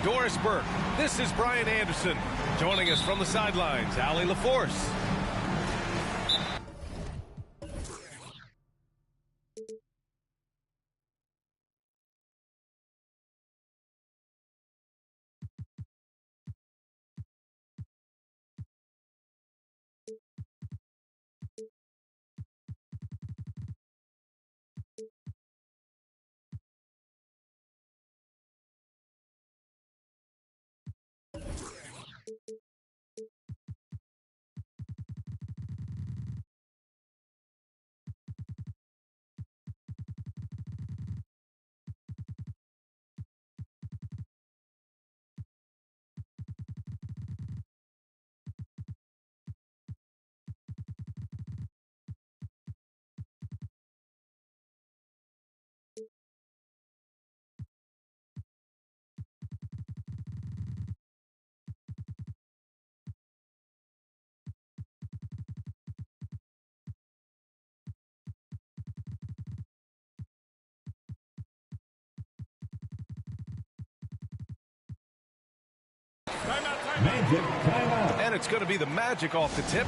Doris Burke. This is Brian Anderson. Joining us from the sidelines, Allie LaForce. Magic timeout. And it's going to be the Magic off the tip.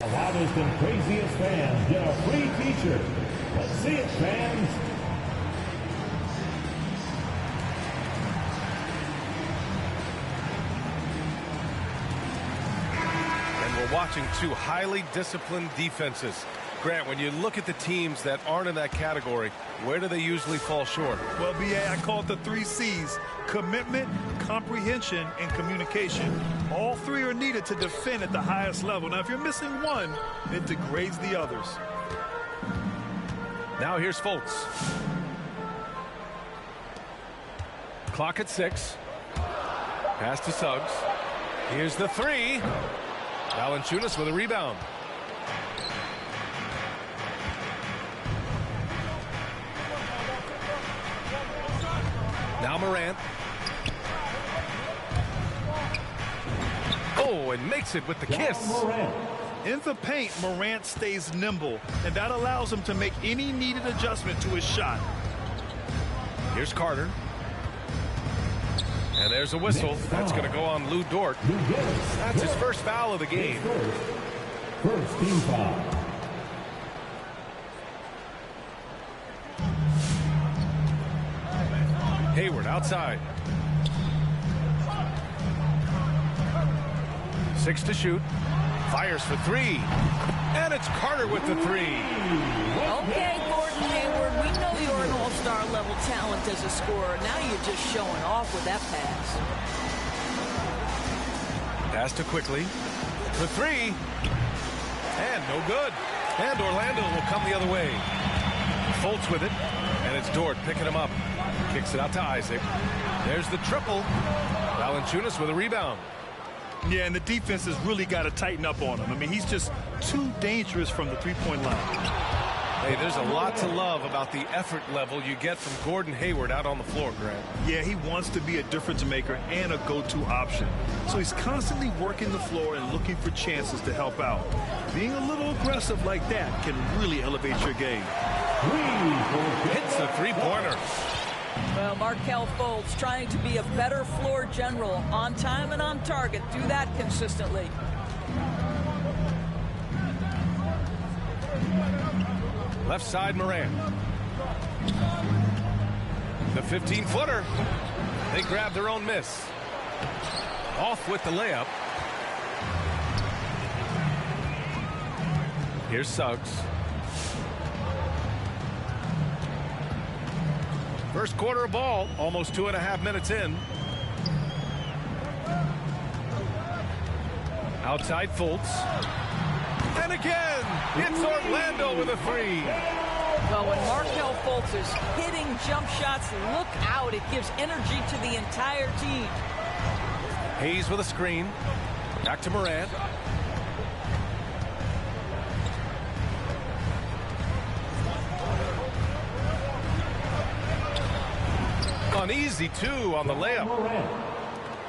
The loudest and craziest fans get a free t-shirt. Let's see it, fans. And we're watching two highly disciplined defenses. Grant, when you look at the teams that aren't in that category, where do they usually fall short? Well, B.A., I call it the 3 C's. Commitment, comprehension, and communication. All three are needed to defend at the highest level. Now, if you're missing one, it degrades the others. Now here's Fultz. Clock at 6. Pass to Suggs. Here's the 3. Valanciunas with a rebound. Now Morant. Oh, and makes it with the kiss. In the paint, Morant stays nimble, and that allows him to make any needed adjustment to his shot. Here's Carter. And there's a whistle. That's going to go on Lou Dort. That's his first foul of the game. First team foul. Hayward outside. 6 to shoot. Fires for 3. And it's Carter with the 3. Okay, Gordon Hayward, we know you're an all-star level talent as a scorer. Now you're just showing off with that pass. Pass to Quickly. For 3. And no good. And Orlando will come the other way. Fultz with it. And it's Dort picking him up. Kicks it out to Isaac. There's the triple. Valanciunas with a rebound. Yeah, and the defense has really got to tighten up on him. I mean, he's just too dangerous from the three-point line. Hey, there's a lot to love about the effort level you get from Gordon Hayward out on the floor, Grant. Yeah, he wants to be a difference maker and a go-to option. So he's constantly working the floor and looking for chances to help out. Being a little aggressive like that can really elevate your game. Hits a three-pointer. Well, Markelle Fultz trying to be a better floor general, on time and on target. Do that consistently. Left side, Morant. The 15-footer. They grab their own miss. Off with the layup. Here's Suggs. First quarter of ball, almost 2.5 minutes in. Outside Fultz. And again, it's Orlando with a three. Well, when Markelle Fultz is hitting jump shots, look out. It gives energy to the entire team. Hayes with a screen. Back to Morant. Uneasy two on the layup.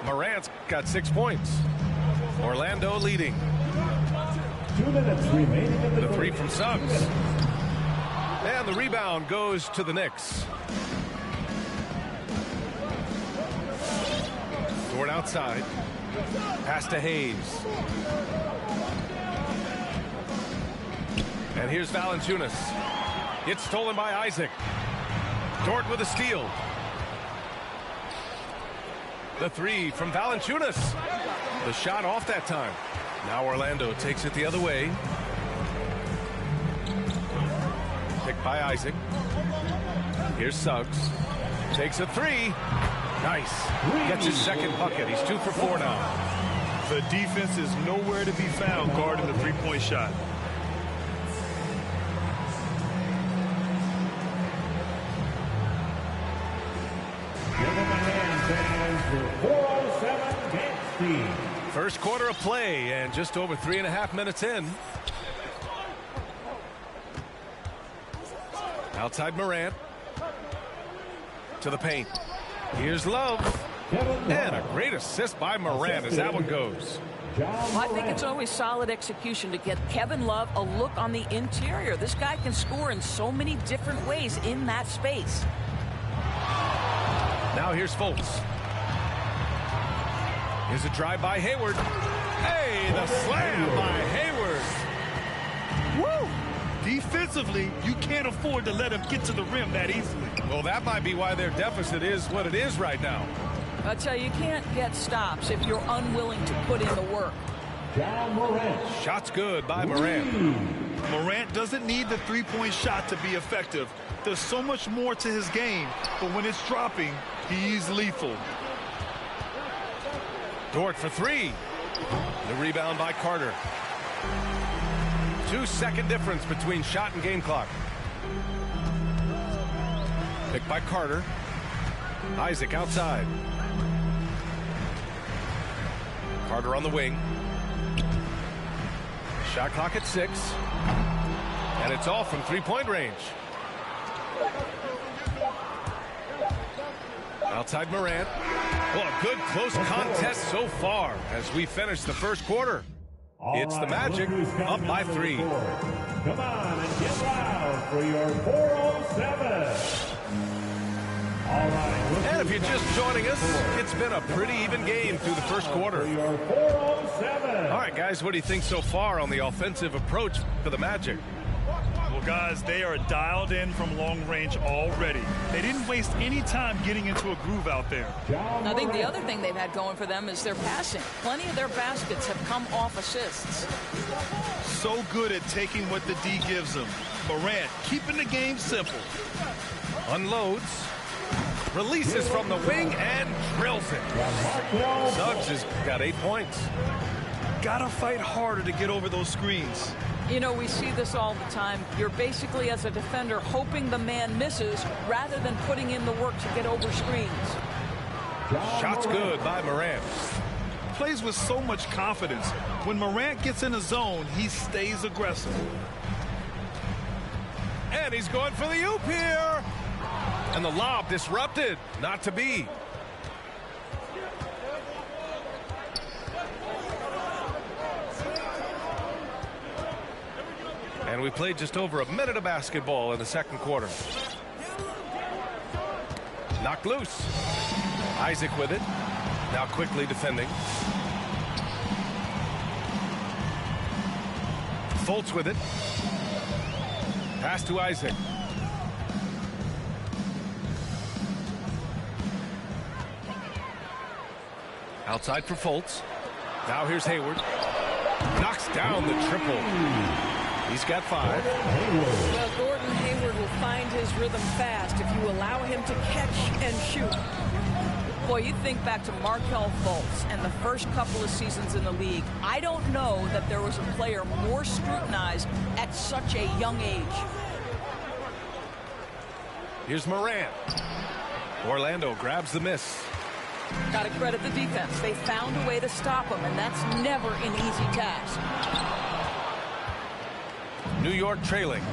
Morant's got 6 points. Orlando leading. 2 minutes remaining in The three from Suggs. And the rebound goes to the Knicks. Dort outside. Pass to Hayes. And here's Valanciunas. It's stolen by Isaac. Dort with a steal. The three from Valanciunas. The shot off that time. Now Orlando takes it the other way. Picked by Isaac. Here's Suggs. Takes a three. Nice. Gets his second bucket. He's 2 for 4 now. The defense is nowhere to be found guarding the three-point shot. Give him a hand, fans, for 407 game speed. First quarter of play and just over 3.5 minutes in. Outside Morant. To the paint. Here's Love. And a great assist by Morant as that one goes. Well, I think it's always solid execution to get Kevin Love a look on the interior. This guy can score in so many different ways in that space. Now here's Fultz. Here's a drive by Hayward. Hey, the slam by Hayward. Woo! Defensively, you can't afford to let him get to the rim that easily. Well, that might be why their deficit is what it is right now. I'll tell you, you can't get stops if you're unwilling to put in the work. Shot's good by Morant. Morant doesn't need the three-point shot to be effective. There's so much more to his game, but when it's dropping, he's lethal. Dort for three. The rebound by Carter. 2-second difference between shot and game clock. Picked by Carter. Isaac outside. Carter on the wing. Shot clock at 6. And it's all from three-point range. Outside Morant. Well, a good close contest so far as we finish the first quarter. It's the Magic up by 3. Come on and get loud for your 407. All right. And if you're just joining us, it's been a pretty even game through the first quarter. Your 407. All right, guys, what do you think so far on the offensive approach for the Magic? Well, guys, they are dialed in from long range already. They didn't waste any time getting into a groove out there. I think the other thing they've had going for them is their passing. Plenty of their baskets have come off assists. So good at taking what the D gives them. Morant keeping the game simple. Unloads. Releases from the wing and drills it. Suggs has got 8 points. Gotta fight harder to get over those screens. You know, we see this all the time. You're basically, as a defender, hoping the man misses rather than putting in the work to get over screens. Shot's good by Morant. Plays with so much confidence. When Morant gets in the zone, he stays aggressive. And he's going for the oop here. And the lob disrupted. Not to be. And we played just over a minute of basketball in the second quarter. Knocked loose. Isaac with it. Now quickly defending. Fultz with it. Pass to Isaac. Outside for Fultz. Now here's Hayward. Knocks down the triple. He's got 5. Well, Gordon Hayward will find his rhythm fast if you allow him to catch and shoot. Boy, you think back to Markelle Fultz and the first couple of seasons in the league. I don't know that there was a player more scrutinized at such a young age. Here's Morant. Orlando grabs the miss. Got to credit the defense. They found a way to stop him, and that's never an easy task. New York trailing.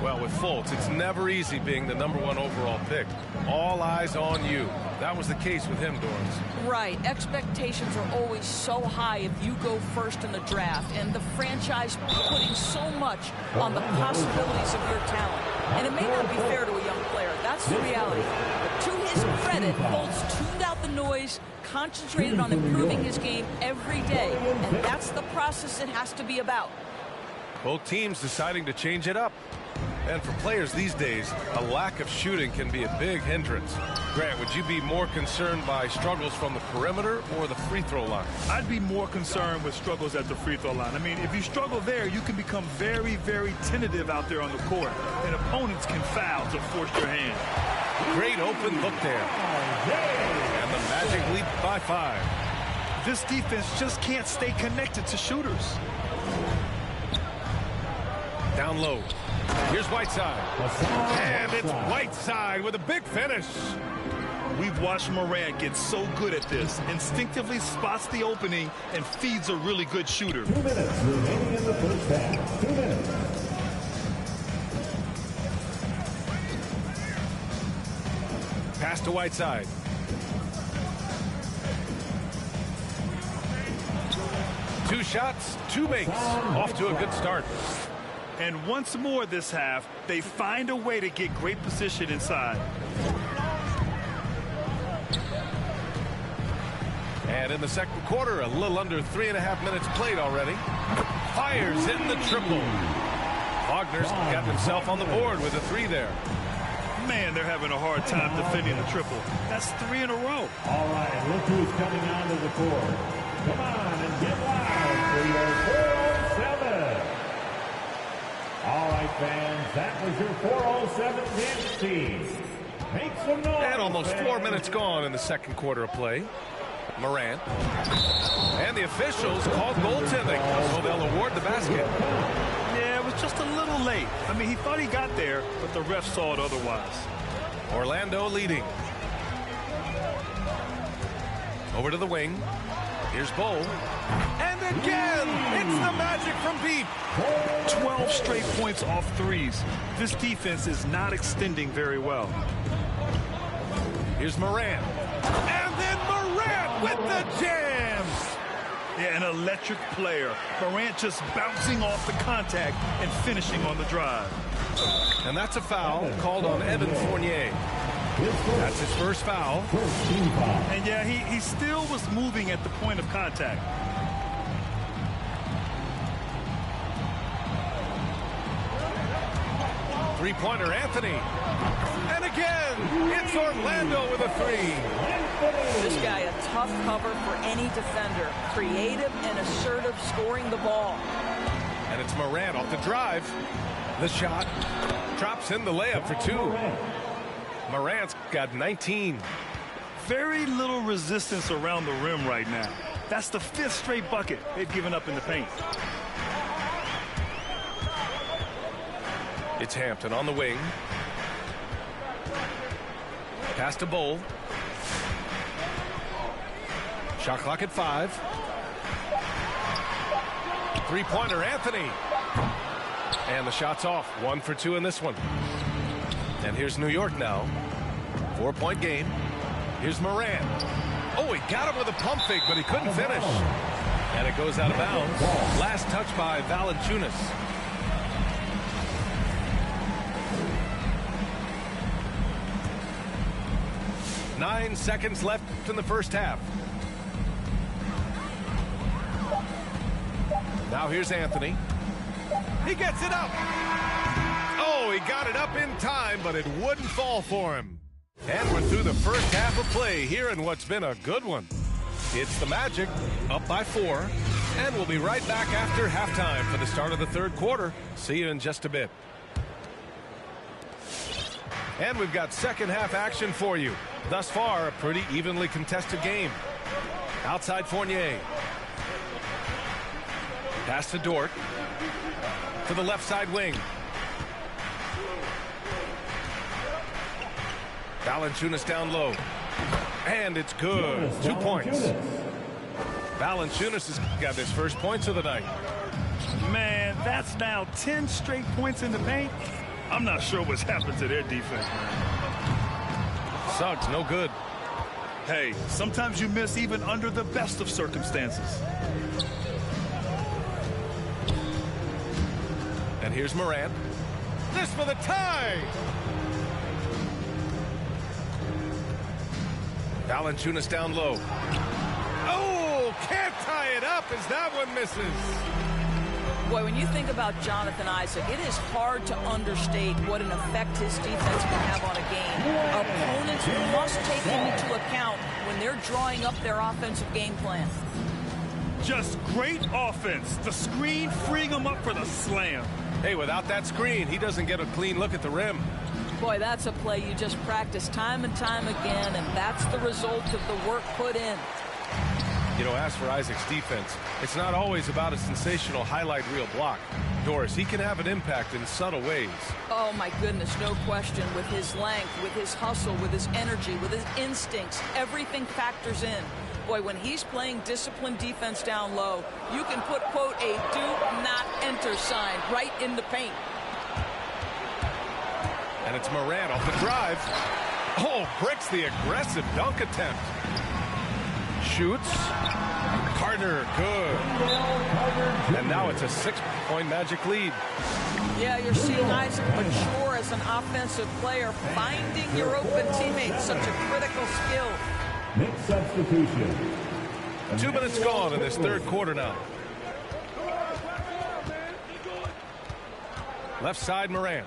Well, with Fultz, it's never easy being the #1 overall pick. All eyes on you. That was the case with him, Dorans. Right. Expectations are always so high if you go first in the draft, and the franchise putting so much on the possibilities of your talent. And it may not be fair to a young player. That's the reality. But to his credit, Fultz tuned out the noise, concentrated on improving his game every day. And that's the process it has to be about. Both teams deciding to change it up. And for players these days, a lack of shooting can be a big hindrance. Grant, would you be more concerned by struggles from the perimeter or the free throw line? I'd be more concerned with struggles at the free throw line. I mean, if you struggle there, you can become very, very tentative out there on the court, and opponents can foul to force your hand. Great open look there. And the Magic lead by 5. This defense just can't stay connected to shooters. Down low. Here's Whiteside. And it's Whiteside with a big finish. We've watched Morant get so good at this. Instinctively spots the opening and feeds a really good shooter. 2 minutes remaining in the first half. 2 minutes. Pass to Whiteside. Two shots, 2 makes. Off to a good start. And once more this half, they find a way to get great position inside. And in the second quarter, a little under 3.5 minutes played already. Fires in the triple. Wagner's got himself on the board with a 3 there. Man, they're having a hard time defending the triple. That's 3 in a row. All right, look who's coming onto the court. Come on and get loud for your 407. All right, fans, that was your 407 dance team. Make some noise. And almost fans. 4 minutes gone in the second quarter of play. Morant. And the officials called goaltending, so they'll award the basket. Yeah, it was just a little late. I mean, he thought he got there, but the ref saw it otherwise. Orlando leading. Over to the wing. Here's Bull. And again, it's the Magic from deep. 12 straight points off threes. This defense is not extending very well. Here's Morant. And then Morant with the jams. Yeah, an electric player. Morant just bouncing off the contact and finishing on the drive. And that's a foul called on Evan Fournier. That's his first foul. And yeah, he still was moving at the point of contact. Three-pointer, Anthony. And again, it's Orlando with a 3. This guy a tough cover for any defender. Creative and assertive scoring the ball. And it's Morant off the drive. The shot drops in the layup for 2. Morant's got 19. Very little resistance around the rim right now. That's the 5th straight bucket they've given up in the paint. It's Hampton on the wing. Pass to Bull. Shot clock at 5. Three-pointer, Anthony. And the shot's off. 1 for 2 in this one. And here's New York now. 4-point game. Here's Morant. Oh, he got him with a pump fake, but he couldn't finish. And it goes out of bounds. Last touch by Valanciunas. Nine seconds left in the first half. Now here's Anthony. He gets it up. Oh, he got it up in time, but it wouldn't fall for him. And we're through the first half of play here in what's been a good one. It's the Magic, up by 4. And we'll be right back after halftime for the start of the third quarter. See you in just a bit. And we've got second half action for you. Thus far, a pretty evenly contested game. Outside Fournier. Pass to Dort. To the left side wing. Valanciunas down low. And it's good. 2 points. Valanciunas has got his first points of the night. Man, that's now 10 straight points in the paint. I'm not sure what's happened to their defense, man. Suggs, no good. Hey, sometimes you miss even under the best of circumstances. And here's Morant. This for the tie! Valanciunas down low. Oh, can't tie it up as that one misses. Boy, when you think about Jonathan Isaac, it is hard to understate what an effect his defense can have on a game. Opponents must take him into account when they're drawing up their offensive game plan. Just great offense. The screen freeing him up for the slam. Hey, without that screen, he doesn't get a clean look at the rim. Boy, that's a play you just practice time and time again, and that's the result of the work put in. You know, as for Isaac's defense, it's not always about a sensational highlight reel block. Doris, he can have an impact in subtle ways. Oh, my goodness, no question. With his length, with his hustle, with his energy, with his instincts, everything factors in. Boy, when he's playing disciplined defense down low, you can put, quote, a do not enter sign right in the paint. And it's Morant off the drive. Oh, breaks the aggressive dunk attempt. Shoots. Carter, good. And now it's a 6-point Magic lead. Yeah, you're seeing Isaac mature as an offensive player, finding your open teammates, such a critical skill. Next substitution. 2 minutes gone in this third quarter now. Left side, Morant.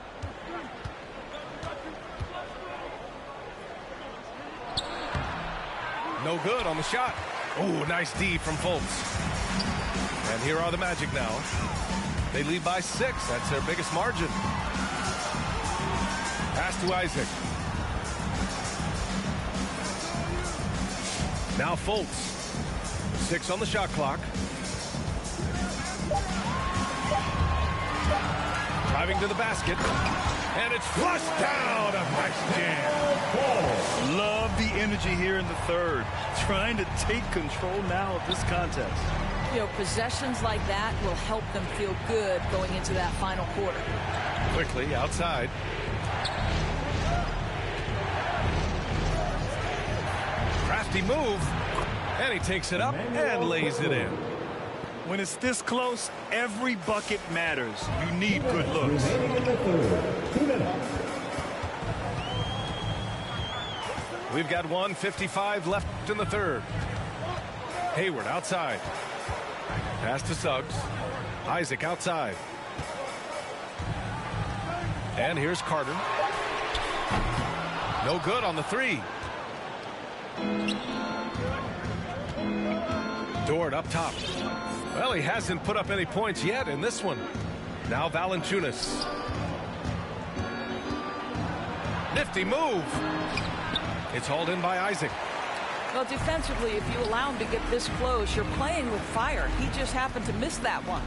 No good on the shot. Oh, nice D from Fultz. And here are the Magic now. They lead by 6. That's their biggest margin. Pass to Isaac. Now Fultz. 6 on the shot clock. Driving to the basket. And it's flushed down. A nice jam. Love the energy here in the third. Trying to take control now of this contest. You know, possessions like that will help them feel good going into that final quarter. Quickly outside. Crafty move. And he takes it up and lays it in. When it's this close, every bucket matters. You need good looks. Remaining in the third. 2 minutes. We've got 1:55 left in the third. Hayward outside. Pass to Suggs. Isaac outside. And here's Carter. No good on the 3. Dort up top. Well, he hasn't put up any points yet in this one. Now Valanciunas. Nifty move. It's hauled in by Isaac. Well, defensively, if you allow him to get this close, you're playing with fire. He just happened to miss that one.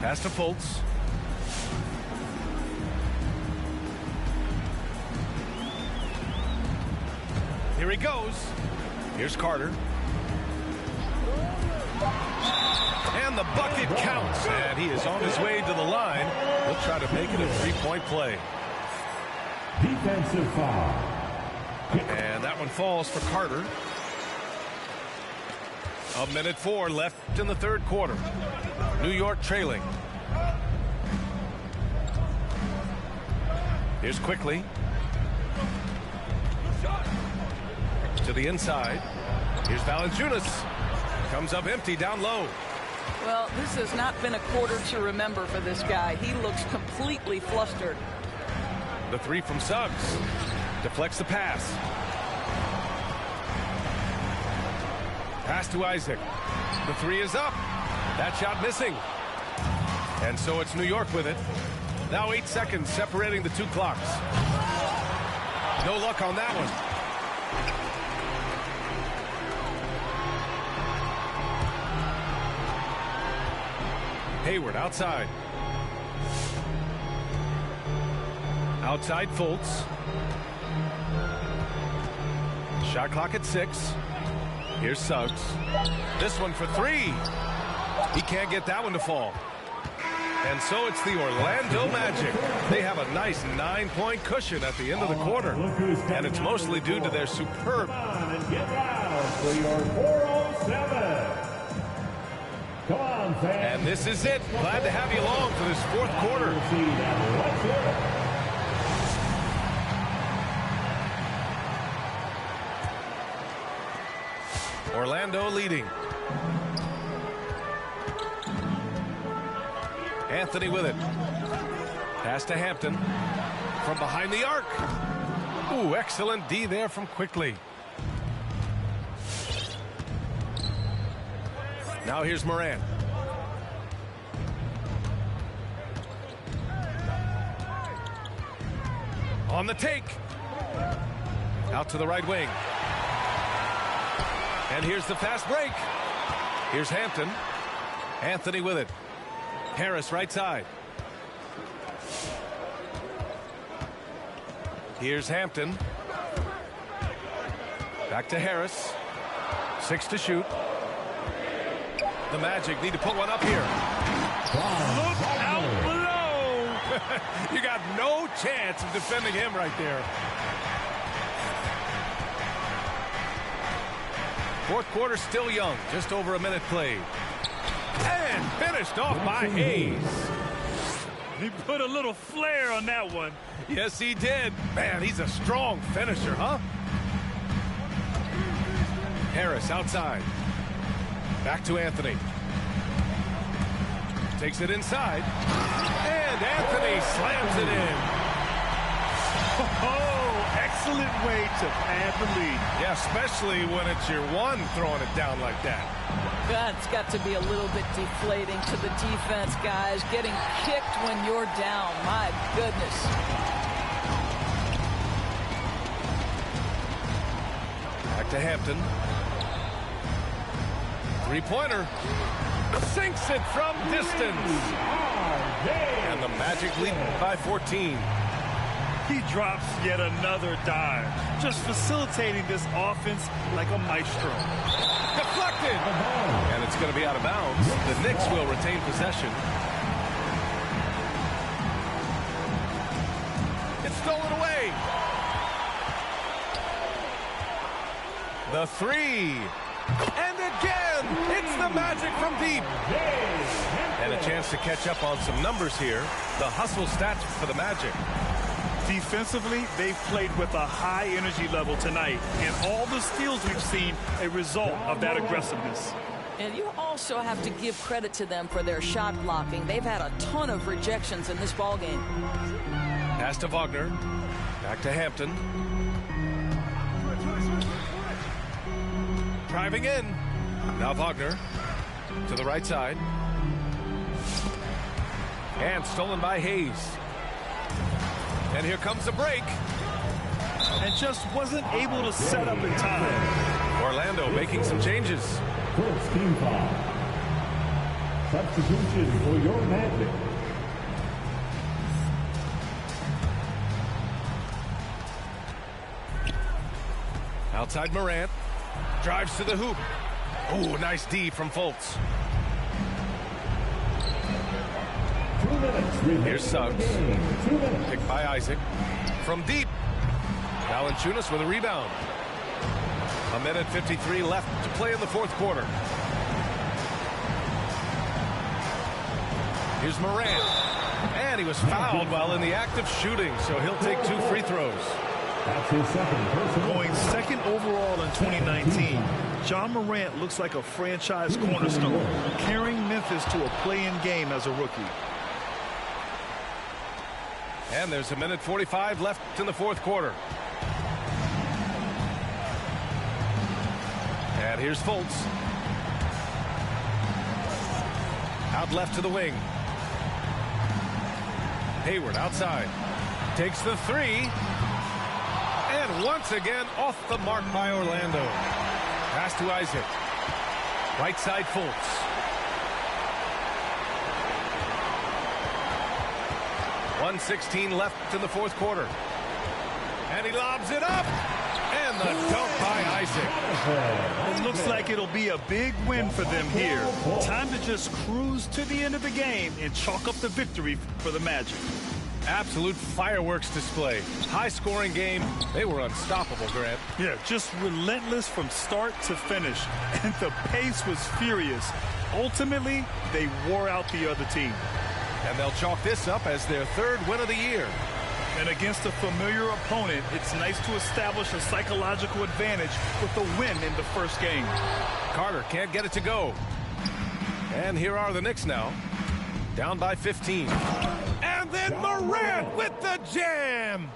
Pass to Fultz. Here he goes. Here's Carter. And the bucket counts. And he is on his way to the line. He'll try to make it a 3-point play. Defensive foul. And that one falls for Carter. 1:04 left in the third quarter. New York trailing. Here's Quickly. To the inside. Here's Valanciunas. Comes up empty down low. Well, this has not been a quarter to remember for this guy. He looks completely flustered. The 3 from Suggs. Deflects the pass. Pass to Isaac. The three is up. That shot missing. And so it's New York with it. Now 8 seconds separating the two clocks. No luck on that one. Hayward outside. Outside Fultz. Shot clock at 6. Here's Suggs. This one for 3. He can't get that one to fall. And so it's the Orlando Magic. They have a nice 9-point cushion at the end of the quarter. And it's mostly due to their superb. Come on and get loud for your 407. Come on, fans. And this is it. Glad to have you along for this fourth quarter. Let's hear it. Orlando leading. Anthony with it. Pass to Hampton. From behind the arc. Ooh, excellent D there from Quickly. Now here's Morant. On the take. Out to the right wing. And here's the fast break. Here's Hampton. Anthony with it. Harris right side. Here's Hampton. Back to Harris. 6 to shoot. The Magic need to put one up here. Look out below. You got no chance of defending him right there. Fourth quarter still young. Just over a minute played. And finished off by Hayes. He put a little flair on that one. Yes, he did. Man, he's a strong finisher, huh? Harris outside. Back to Anthony. Takes it inside. And Anthony slams it in. Oh, excellent way to pad the lead. Yeah, especially when it's your one throwing it down like that. That's got to be a little bit deflating to the defense, guys. Getting kicked when you're down. My goodness. Back to Hampton. Three-pointer. Sinks it from distance. And the Magic lead by 14. He drops yet another dime, just facilitating this offense like a maestro. Deflected. And it's going to be out of bounds. The Knicks will retain possession. It's stolen away. The three. And again, it's the Magic from deep. And a chance to catch up on some numbers here. The hustle stats for the Magic. Defensively, they've played with a high energy level tonight, and all the steals we've seen a result of that aggressiveness. And you also have to give credit to them for their shot blocking. They've had a ton of rejections in this ballgame. Pass to Wagner. Back to Hampton. Driving in. Now Wagner to the right side. And stolen by Hayes. And here comes the break. And just wasn't able to set up in time. Orlando making some changes. First team foul. Substitution for your Magic. Outside Morant. Drives to the hoop. Ooh, nice D from Fultz. 2 minutes. Here's Suggs. 2 minutes. Picked by Isaac. From deep. Valanciunas with a rebound. A minute 53 left to play in the fourth quarter. Here's Morant. And he was fouled while in the act of shooting, so he'll take 2 free throws. That's his second personal. Going second overall in 2019, John Morant looks like a franchise cornerstone, carrying Memphis to a play-in game as a rookie. And there's a minute 45 left in the fourth quarter. And And here's Fultz. Out left to the wing. Hayward outside. Takes the three. And once again off the mark by Orlando. Pass to Isaac. Right side Fultz. .116 left in the fourth quarter. And he lobs it up. And the dunk by Isaac. It looks like it'll be a big win for them here. Time to just cruise to the end of the game and chalk up the victory for the Magic. Absolute fireworks display. High-scoring game. They were unstoppable, Grant. Yeah, just relentless from start to finish. And the pace was furious. Ultimately, they wore out the other team. And they'll chalk this up as their third win of the year. And against a familiar opponent, it's nice to establish a psychological advantage with a win in the first game. Carter can't get it to go. And here are the Knicks now. Down by 15. And then Morant with the jam.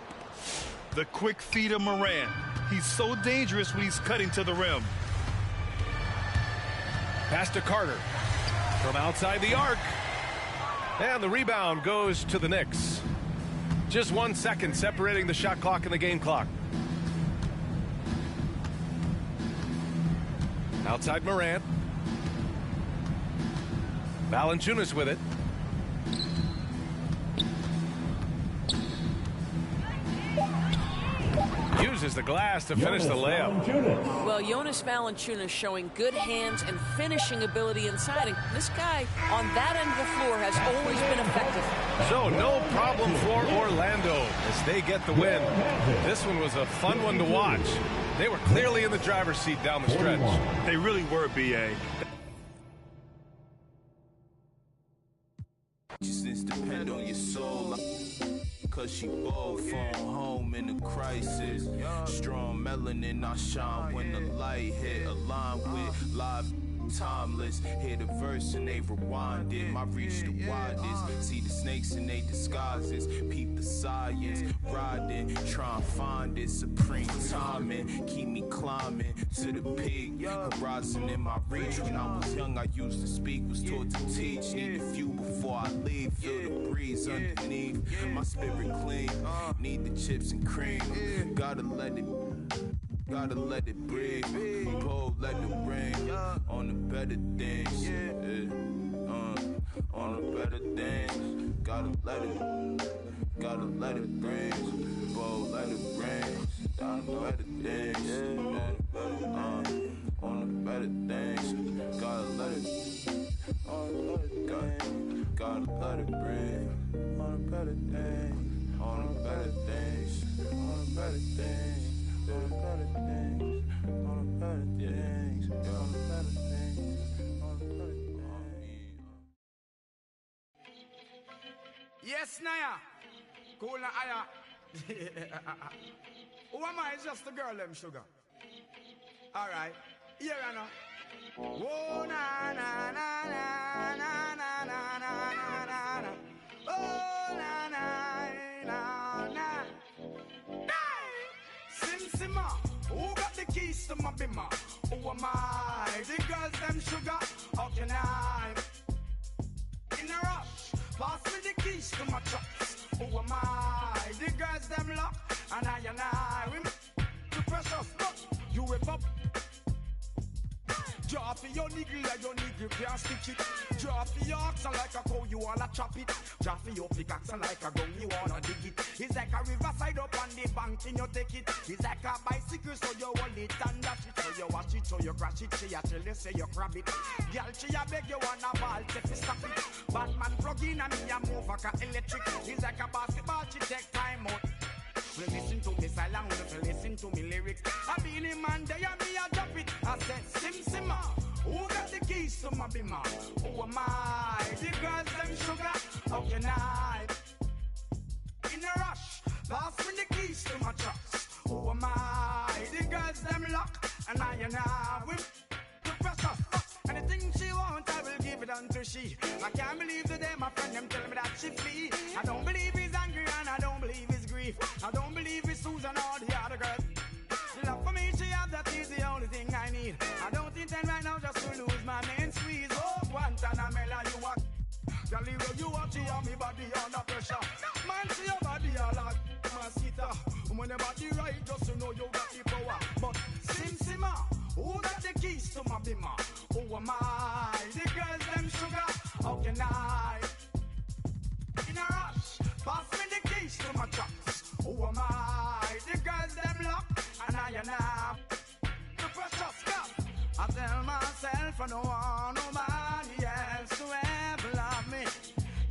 The quick feed of Morant. He's so dangerous when he's cutting to the rim. Pass to Carter. From outside the arc. And the rebound goes to the Knicks. Just 1 second separating the shot clock and the game clock. Outside Morant. Valanciunas with it. Uses the glass to finish the layup. Well, Jonas Valanciunas showing good hands and finishing ability inside. And this guy on that end of the floor has always been effective. So no problem for Orlando as they get the win. This one was a fun one to watch. They were clearly in the driver's seat down the stretch. They really were, B.A. Just depend on your soul. Cause she both phone home in a crisis. Strong melanin, I shine when the light hit. Aligned with live timeless. Hear the verse and they rewind it. My reach the widest. See the snakes in they disguises. Peep the science. Riding, try and find it. Supreme timing. Keep me climbing to the peak. Horizon in my reach. When I was young, I used to speak. Was taught to teach. Need a few before I leave. Feel the breeze underneath. My spirit clean. Need the chips and cream. Gotta let it breathe. Pull, let it rain. On the better things. On the better things. Gotta let it rain. Pull, let it rain. On the better things. On the better things. Gotta let it. Gotta let it rain. On the better things. On the better things. On the better things. On the better things, on the better things, on the better things, on the better things. Yes, Naya. Cool na aya. Who am I? It's just the girl, them sugar. All right. Here I know. Whoa, na na na na na na na na na na. Oh, na na na na. Simma, who got the keys to my bimmer? Who am I? The girls, them sugar. How can I? In a rush, pass me the keys to my trucks. Who am I? The girls, them lock. And I, we too precious. Look, you whip up. Draw for your niggle like your niggle can't stitch it. Draw for your oxen like a cow, you wanna chop it. Draw for your pickaxe like a gun, you wanna dig it. It's like a riverside up on the bank and you take it. It's like a bicycle, so you hold it and dash it. So you watch it, so you crash it. She a tell you, say you grab it. Girl, she a beg you wanna ball, say fi stop it. Batman plug in and me a move like a electric. It's like a basketball, she take time out. Well, listen to me silent, well, listen to me lyrics. I be the man there, me a drop it. I said, Simma, who got the keys to my bimmer? Who am I? The girls, them sugar, how can I? In a rush, pass me the keys to my trucks. Who am I? The girls, them lock, and I whip the pressure. Anything she wants, I will give it unto she. I can't believe today my friend them tell me that she flee. I don't believe he's angry and I don't believe he's grief. I don't believe it's Susan or the other girl. The love for me she has, that is the only thing I need. I don't pretend right now just to lose my main squeeze. Oh, Guantanamela, you are. Girl, you watch you on me body under pressure. Man, see your body all like mosquito. When your body right, just to know you got the power. But Sim, who got the keys to my bimmer? Who am I? The girls, them sugar. How can I? In a rush, pass me the keys to my trucks. Who am I? The girls, them lock. And I. The precious cup. I tell myself I don't want nobody else to ever love me.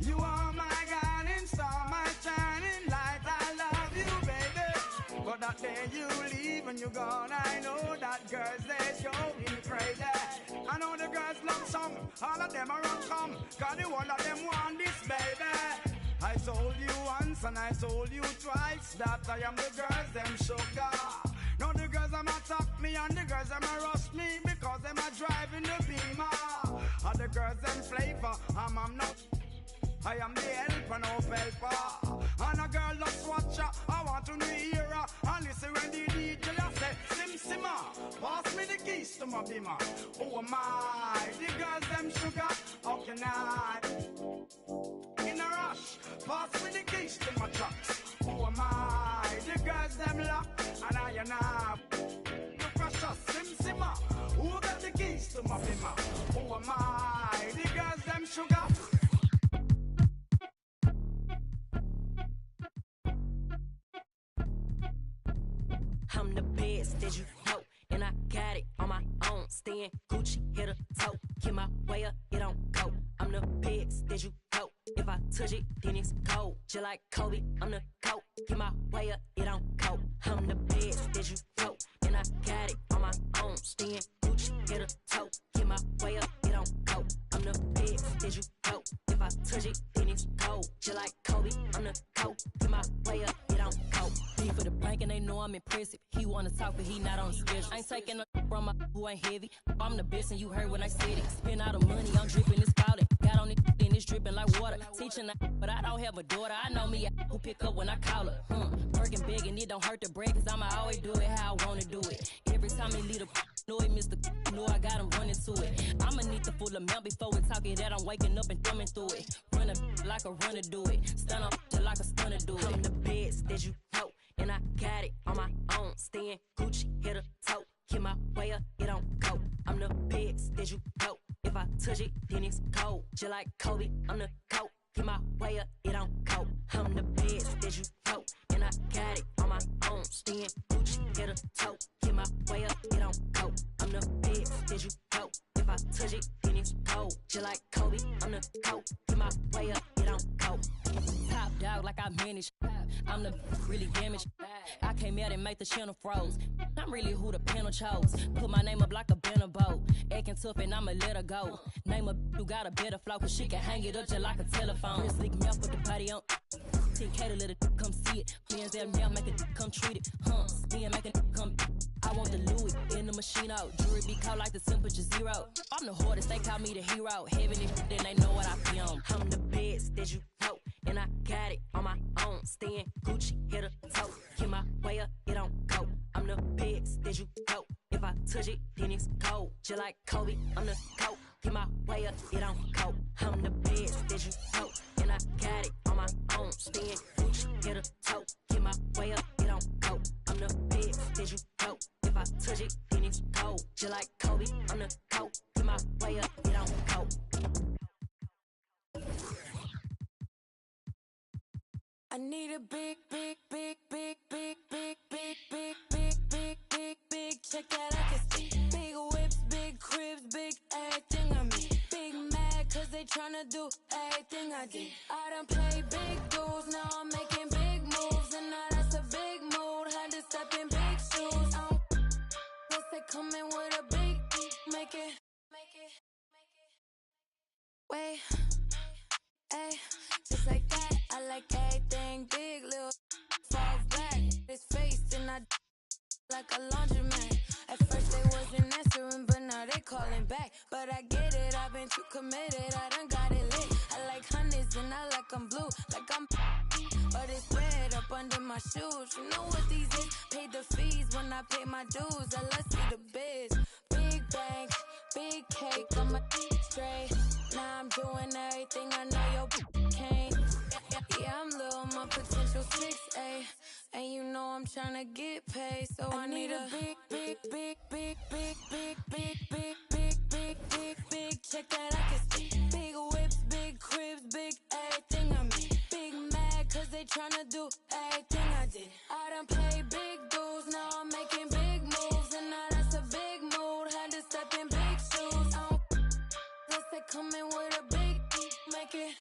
You are my guiding star, my shining light. I love you, baby. But that day you leave and you're gone, I know that girls, they going crazy. I know the girls love some, all of them are on come, cause the one of them want this, baby. I told you once and I told you twice that I am the girls, them sugar. Now the girls them attack me and the girls them rush me because them are driving the beamer. And the girls them flavor, I'm not. I am the helper, no helper. And a girl just watch her, I want to hear her. And listen when the DJ say, Simmer, pass me the keys to my beamer. Who am I? The girls them sugar, how can I? In a rush, pass me the keys to my trucks. Who am I? The girls them lock, and I. The precious Simmer, who got the keys to my beamer? Who am I? The girls them sugar. I'm the best that you know, and I got it on my own. Staying Gucci, hit a toe, get my way up, it don't go. I'm the best that you know. If I touch it, then it's cold. Just like Kobe, I'm the GOAT. Get my way up, it don't go. I'm the best that you know, and I got it on my own. Staying Gucci, hit a toe, get my way up, it don't go. I'm the best that you know. If I touch it, then it's cold. Just like Kobe, I'm the GOAT. Get my way up, it don't go. For the bank and they know I'm impressive. He wanna talk but he not on the schedule. I ain't taking no from my who ain't heavy. I'm the best and you heard when I said it. Spend all the money, I'm dripping, it's spouting. Got on it and it's dripping like water. Teaching but I don't have a daughter. I know me who pick up when I call her. Working big and it don't hurt to break, cause I'ma always do it how I wanna do it. Every time he lead a know it, Mr. Know I got him running to it. I'ma need the full amount before we talking that I'm waking up and thumbing through it. Run a like a runner do it. Stun up like a stunner do it. I'm the best that you know, and I got it on my own. Staying Gucci, hit a toe, get my way up, it don't go. I'm the best that you know. If I touch it, then it's cold. Just like Kobe, I'm the GOAT. Get my way up, it don't go. I'm the best that you know, and I got it on my own. Staying Gucci, hit a toe, get my way up, it don't go. I'm the best that you know. If I touch it, then it's cold. Just like Kobe, I'm the GOAT. Get my way up, it don't go. Top dog like I manage. I'm the really damaged. I came out and made the channel froze. I'm really who the panel chose. Put my name up like a banner boat. Acting tough and I'ma let her go. Name a who got a better flow, cause she can hang it up just like a telephone. Real slick mouth with the body on. 10K to let it come see it. Friends that now make it come treat it. Then make it come. I want the Louis in the machine out. Jewelry be caught like the temperature zero. I'm the hardest, they call me the hero. Heaven and then they know what I be on. I'm the best that you know, and I got it on my own. Staying Gucci, hit a toe, get my way up, it don't go. I'm the best that you know. If I touch it, then it's cold. Just like Kobe, I'm the GOAT. Get my way up, it don't go. I'm the best that you know, and I got it on my own. Staying Gucci, hit a toe, get my way up, it don't go. I'm the best that you know. If I touch it, then it's cold. Just like Kobe, I'm the GOAT. Get my way up, it don't go. I need a big, big, big, big, big, big, big, big, big, big, big, big check that I can see. Big whips, big cribs, big everything on me. Big mad cause they tryna do everything I did. I done played big dudes, now I'm making big moves. And now that's a big mood, had to step in big shoes. Guess they coming with a big, make it. Wait, ayy, just like that, I like everything big, little falls back, his face and I like a laundromat. At first they wasn't answering, but now they calling back. But I get it, I've been too committed, I done got it lit. I like hundreds and I like I'm blue, like I'm but it's red up under my shoes. You know what these is? Paid the fees when I pay my dues. I let's see the biz. Big bank, I'm a straight. Now I'm doing everything I know your can't. Yeah, I'm little, my potential 6'8", and you know I'm tryna get paid, so I need a big check that I can see. Big whips, big cribs, big everything I mean. Big mad cause they tryna do everything I did. I done paid big dues, now I'm making big moves, and now that's a big mood. Had to step in big shoes. I don't unless they come in with a big make it.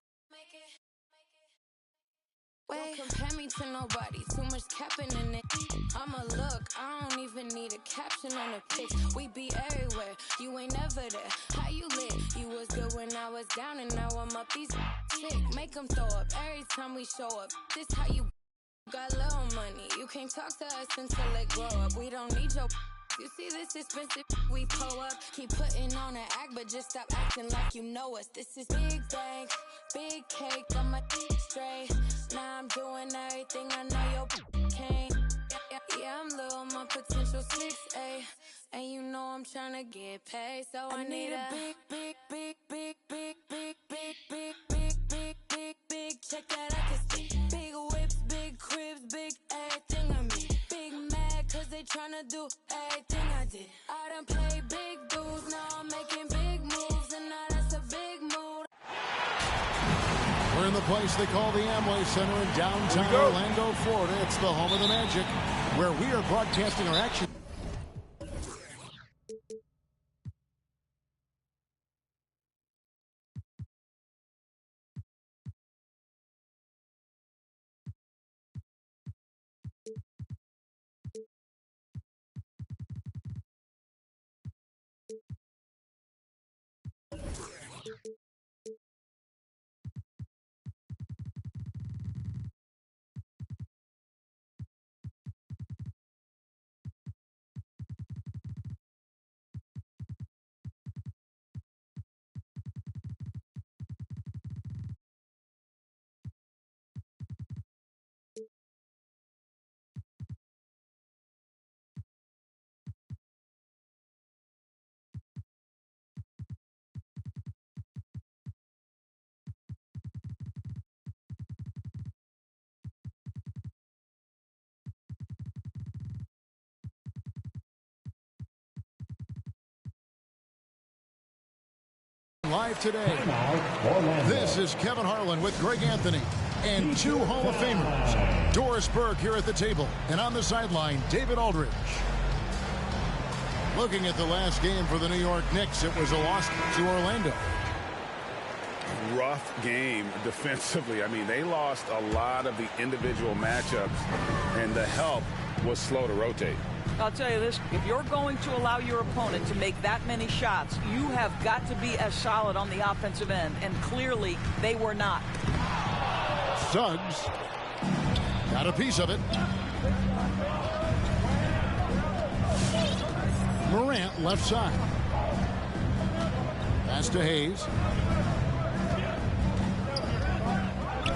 Don't compare me to nobody, too much capping in it. I'ma look, I don't even need a caption on the pics. We be everywhere, you ain't never there. How you lit? You was good when I was down, and now I'm up. These sick, make them throw up every time we show up. This how you got little money. You can't talk to us until it grow up. We don't need your. You see this expensive, we pull up. Keep putting on an act, but just stop acting like you know us. This is big bank, big cake, I'm a straight. Now I'm doing everything I know your can't. Yeah, I'm little, my potential 6'8", and you know I'm tryna get paid, so I need a big check that I can see. Big whips, big cribs, big everything I mean. Big mad cause they tryna do everything I did. I done paid big dues, now I'm making big moves, and now that's a big mood. We're in the place they call the Amway Center in downtown Orlando, Florida. It's the home of the Magic, where we are broadcasting our action. Live today, this is Kevin Harlan with Greg Anthony and two Hall of Famers. Doris Burke here at the table, and on the sideline, David Aldridge. Looking at the last game for the New York Knicks, it was a loss to Orlando. Rough game defensively. I mean, they lost a lot of the individual matchups, and the help was slow to rotate. I'll tell you this, if you're going to allow your opponent to make that many shots, you have got to be as solid on the offensive end, and clearly they were not. Suggs got a piece of it. Morant left side. Pass to Hayes.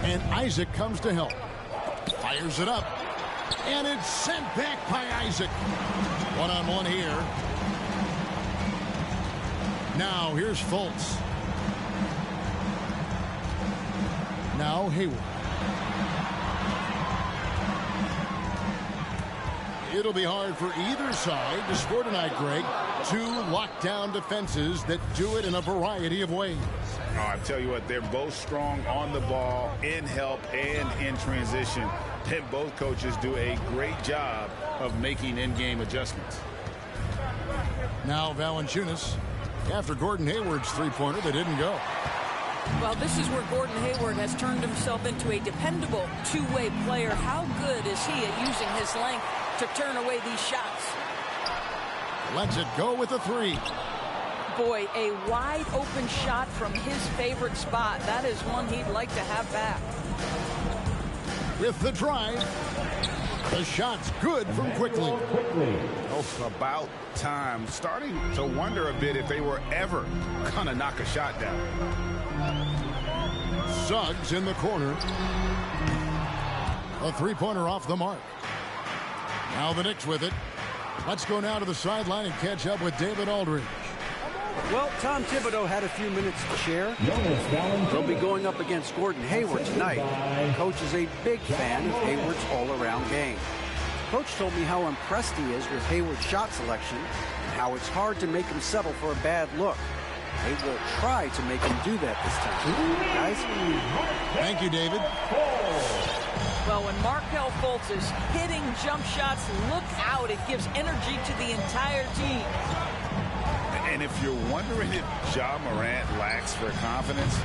And Isaac comes to help. Fires it up. And it's sent back by Isaac. One-on-one here. Now here's Fultz. Now Hayward. It'll be hard for either side to score tonight, Greg. Two lockdown defenses that do it in a variety of ways. Oh, I tell you what, they're both strong on the ball, in help, and in transition. And both coaches do a great job of making in-game adjustments. Now Valanciunas. After Gordon Hayward's three-pointer, they didn't go. Well, this is where Gordon Hayward has turned himself into a dependable two-way player. How good is he at using his length to turn away these shots? Lets it go with a three. Boy, a wide open shot from his favorite spot. That is one he'd like to have back. With the drive, the shot's good from Quickly. Oh, about time. Starting to wonder a bit if they were ever gonna knock a shot down. Suggs in the corner. A three-pointer off the mark. Now the Knicks with it. Let's go now to the sideline and catch up with David Aldridge. Well, Tom Thibodeau had a few minutes to share. They'll be going up against Gordon Hayward tonight. Coach is a big fan of Hayward's all-around game. Coach told me how impressed he is with Hayward's shot selection and how it's hard to make him settle for a bad look. They will try to make him do that this time. Guys? Thank you, David. Well, when Markelle Fultz is hitting jump shots, look out. It gives energy to the entire team. And if you're wondering if Ja Morant lacks for confidence,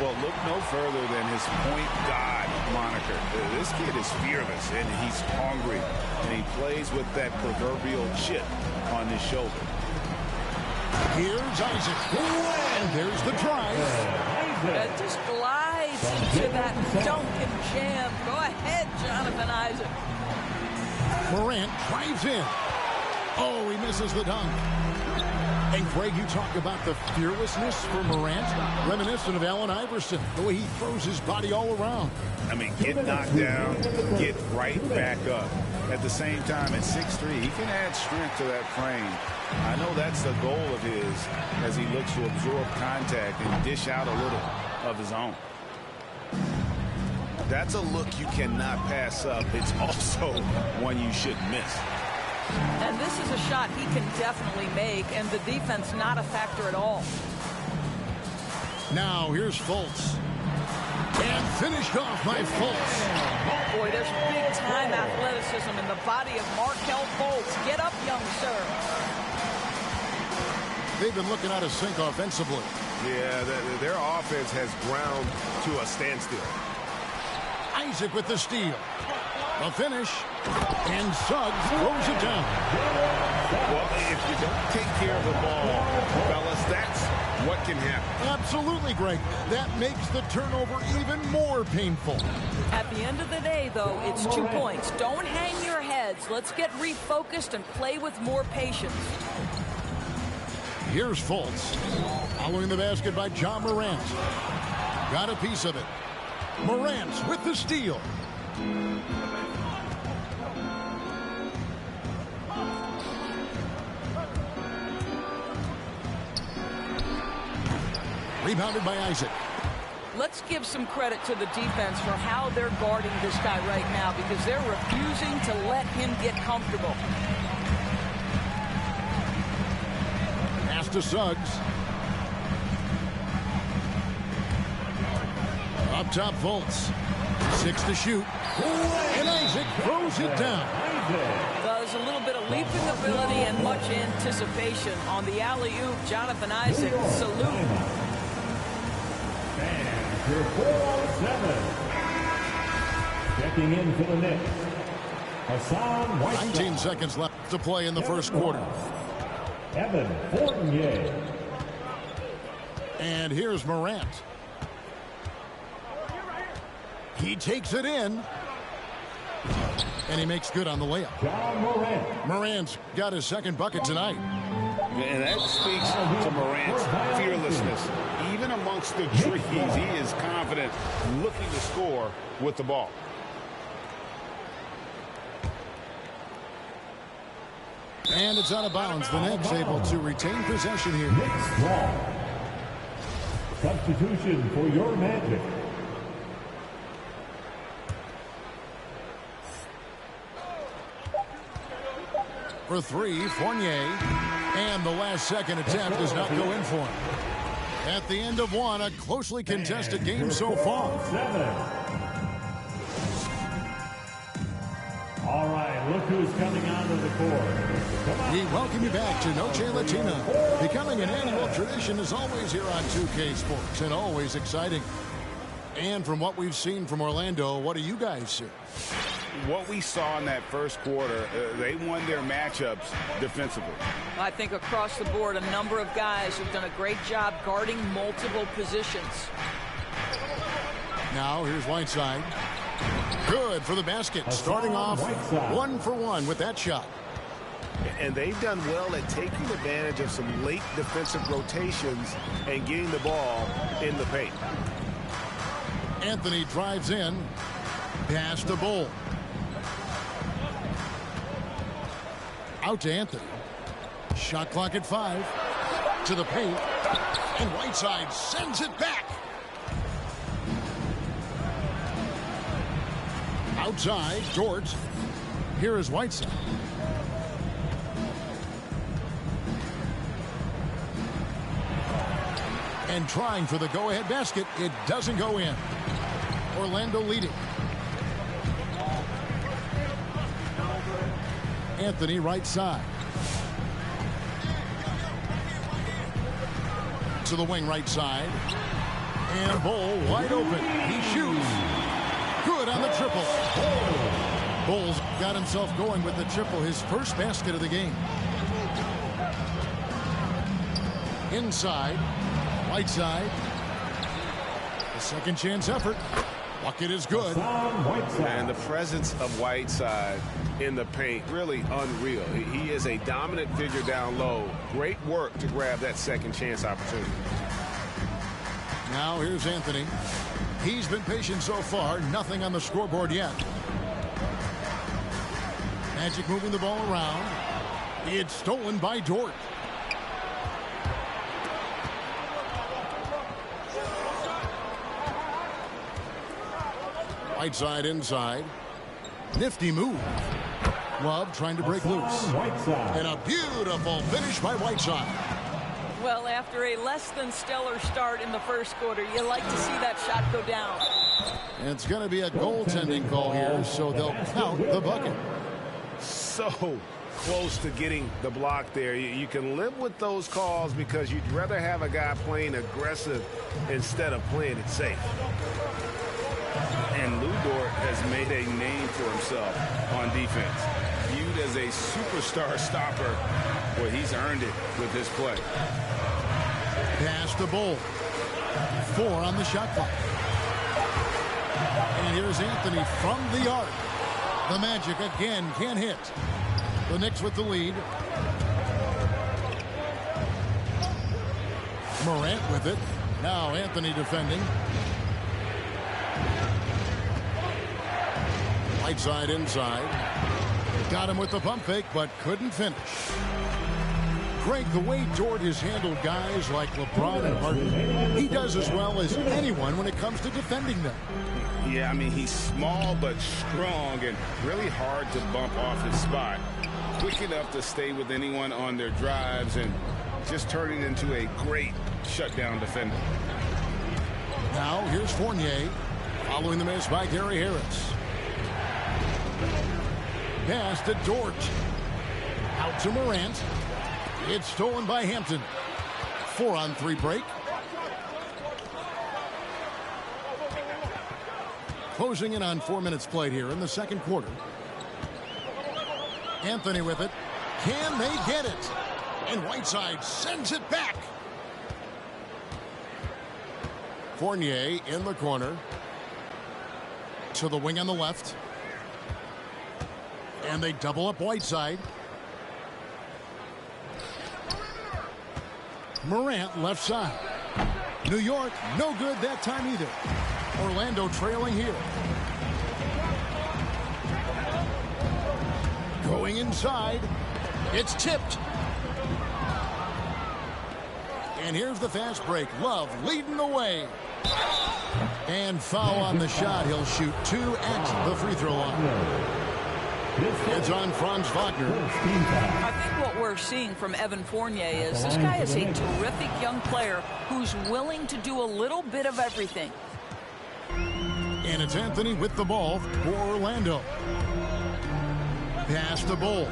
well, look no further than his point guard moniker. This kid is fearless, and he's hungry, and he plays with that proverbial chip on his shoulder. Here's Isaac. And there's the drive. That just glides into that dunk and jam. Go ahead, Jonathan Isaac. Morant drives in. Oh, he misses the dunk. And Greg, you talk about the fearlessness for Morant, reminiscent of Allen Iverson, the way he throws his body all around. I mean, get knocked down, get right back up. At the same time, at 6'3", he can add strength to that frame. I know that's the goal of his as he looks to absorb contact and dish out a little of his own. That's a look you cannot pass up. It's also one you shouldn't miss. And this is a shot he can definitely make, and the defense not a factor at all. Now here's Fultz. And finished off by Fultz. Boy, there's big-time athleticism in the body of Markelle Fultz. Get up, young sir. They've been looking out of sync offensively. Yeah, their offense has ground to a standstill. Isaac with the steal. The finish. And Suggs throws it down. Well, if you don't take care of the ball, fellas, that's what can happen. Absolutely, Greg. That makes the turnover even more painful. At the end of the day, though, it's 2 points. Don't hang your heads. Let's get refocused and play with more patience. Here's Fultz. Following the basket by Ja Morant. Got a piece of it. Morant with the steal. Rebounded by Isaac. Let's give some credit to the defense for how they're guarding this guy right now, because they're refusing to let him get comfortable. Pass to Suggs. Up top, Fultz. 6 to shoot. And Isaac throws it down. Does a little bit of leaping ability and much anticipation on the alley-oop. Jonathan Isaac, salute. Your 407. Checking in for the Knicks. Hassan Whiteside. 19 seconds left to play in the first quarter. Evan Fournier. And here's Morant. He takes it in. And he makes good on the layup. John Morant. Morant's got his second bucket tonight. And that speaks to Morant's fearlessness. Even amongst the trees, he is confident, looking to score with the ball. And it's out of bounds. The Knicks able to retain possession here. Knicks ball. Substitution for your Magic. For three, Fournier. And the last second attempt does not go in for him. At the end of one, a closely contested game so far. 7. All right, look who's coming onto the court. We welcome you back to Noche Latina. Becoming an annual tradition is always here on 2K Sports and always exciting. And from what we've seen from Orlando, what do you guys see? What we saw in that first quarter, they won their matchups defensively. I think across the board, a number of guys have done a great job guarding multiple positions. Now here's Whiteside. Good for the basket. Starting off 1 for 1 with that shot. And they've done well at taking advantage of some late defensive rotations and getting the ball in the paint. Anthony drives in. Pass to Bull. Out to Anthony. Shot clock at 5. To the paint. And Whiteside sends it back. Outside, Dort. Here is Whiteside. And trying for the go-ahead basket. It doesn't go in. Orlando leading. Anthony right side. To the wing right side. And Bull wide open. He shoots. Good on the triple. Bull's got himself going with the triple. His first basket of the game. Inside. Whiteside. The second chance effort. Bucket is good. And the presence of Whiteside in the paint, really unreal. He is a dominant figure down low. Great work to grab that second chance opportunity. Now here's Anthony. He's been patient so far. Nothing on the scoreboard yet. Magic moving the ball around. It's stolen by Dort. Whiteside inside. Nifty move. Love trying to break loose. And a beautiful finish by Whiteside. Well, after a less than stellar start in the first quarter, you like to see that shot go down. And it's going to be a goaltending call here, so they'll count the bucket. So close to getting the block there. You can live with those calls because you'd rather have a guy playing aggressive instead of playing it safe. And Lou Dort has made a name for himself on defense. Viewed as a superstar stopper, well, he's earned it with this play. Pass to Bull. 4 on the shot clock. And here's Anthony from the arc. The Magic again can't hit. The Knicks with the lead. Morant with it. Now Anthony defending. Whiteside inside. Got him with the pump fake, but couldn't finish. Greg, the way Dort has handled guys like LeBron and Harden, he does as well as anyone when it comes to defending them. Yeah, I mean, he's small but strong and really hard to bump off his spot. Quick enough to stay with anyone on their drives and just turning into a great shutdown defender. Now here's Fournier following the miss by Gary Harris. Pass to Dort. Out to Morant. It's stolen by Hampton. 4-on-3 break. Closing in on 4 minutes played here in the second quarter. Anthony with it. Can they get it? And Whiteside sends it back. Fournier in the corner. To the wing on the left. And they double up Whiteside. Morant left side. New York, no good that time either. Orlando trailing here. Going inside. It's tipped. And here's the fast break. Love leading the way. And foul on the shot. He'll shoot 2 at the free throw line. It's on Franz Wagner. I think what we're seeing from Evan Fournier is this guy is a terrific young player who's willing to do a little bit of everything. And it's Anthony with the ball for Orlando. Pass the Bull.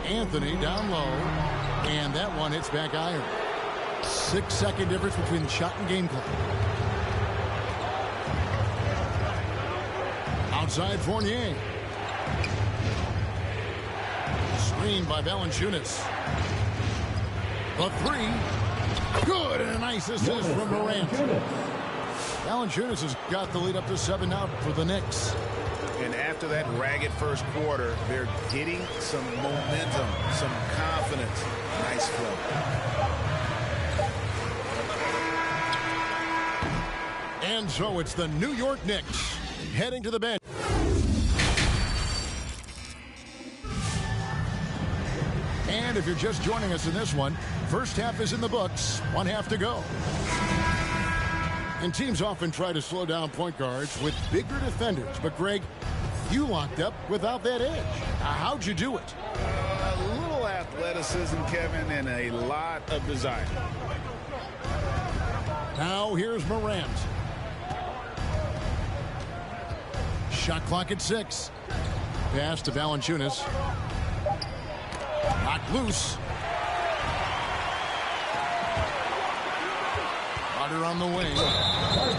Anthony down low. And that one hits back iron. 6-second difference between shot and game clock. Outside Fournier. Screened by Valanciunas. The 3. Good, and a nice assist from Morant. Valanciunas has got the lead up to 7 now for the Knicks. And after that ragged first quarter, they're getting some momentum, some confidence. Nice flow. And so it's the New York Knicks heading to the bench. And if you're just joining us in this one, first half is in the books. 1 half to go. And teams often try to slow down point guards with bigger defenders. But, Greg, you locked up without that edge. How'd you do it? A little athleticism, Kevin, and a lot of desire. Now here's Morant. Shot clock at 6. Pass to Valanciunas. Knocked loose. Carter on the wing.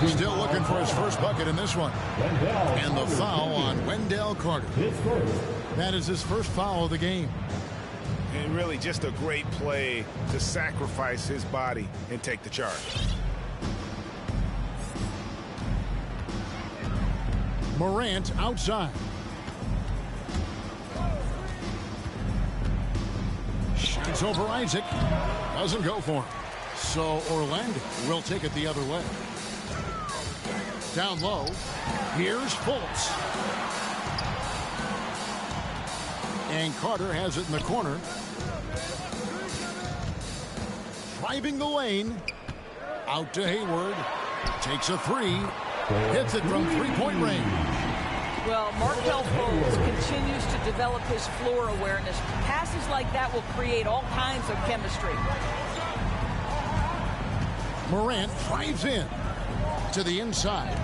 Still looking for his first bucket in this one. And the foul on Wendell Carter. That is his first foul of the game. And really just a great play to sacrifice his body and take the charge. Morant outside. Shoots over Isaac. Doesn't go for him. So Orlando will take it the other way. Down low. Here's Fultz. And Carter has it in the corner. Driving the lane. Out to Hayward. Takes a 3. Hits it from three-point range. Well, Markelle Fultz continues to develop his floor awareness. Passes like that will create all kinds of chemistry. Morant drives in to the inside.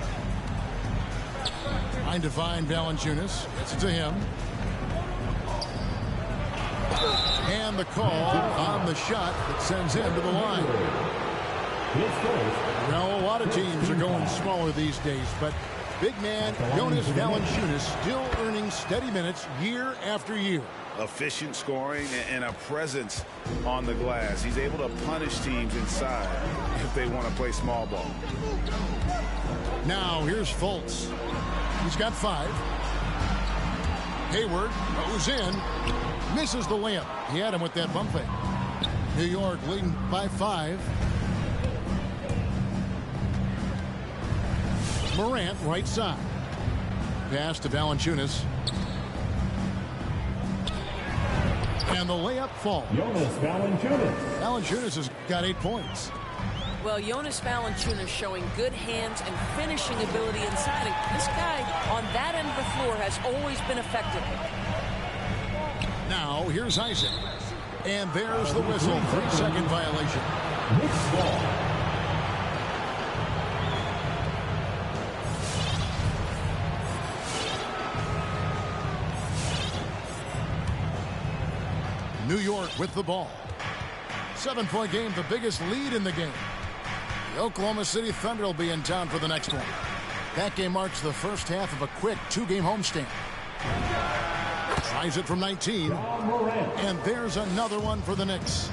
Trying to find Valanciunas. Gets it to him. And the call on the shot that sends him to the line. Well, a lot of teams are going smaller these days, but big man Jonas Valanciunas still earning steady minutes year after year. Efficient scoring and a presence on the glass. He's able to punish teams inside if they want to play small ball. Now here's Fultz. He's got 5. Hayward goes in. Misses the layup. He had him with that bump fake. New York leading by 5. Morant right side. Pass to Valanciunas. And the layup falls. Jonas Valanciunas. Valanciunas has got 8 points. Well, Jonas Valanciunas showing good hands and finishing ability inside. And this guy on that end of the floor has always been effective. Now here's Isaac. And there's the whistle. 3-second violation. New York with the ball. 7-point game, the biggest lead in the game. The Oklahoma City Thunder will be in town for the next one. That game marks the first half of a quick 2-game homestand. Tries it from 19. And there's another one for the Knicks.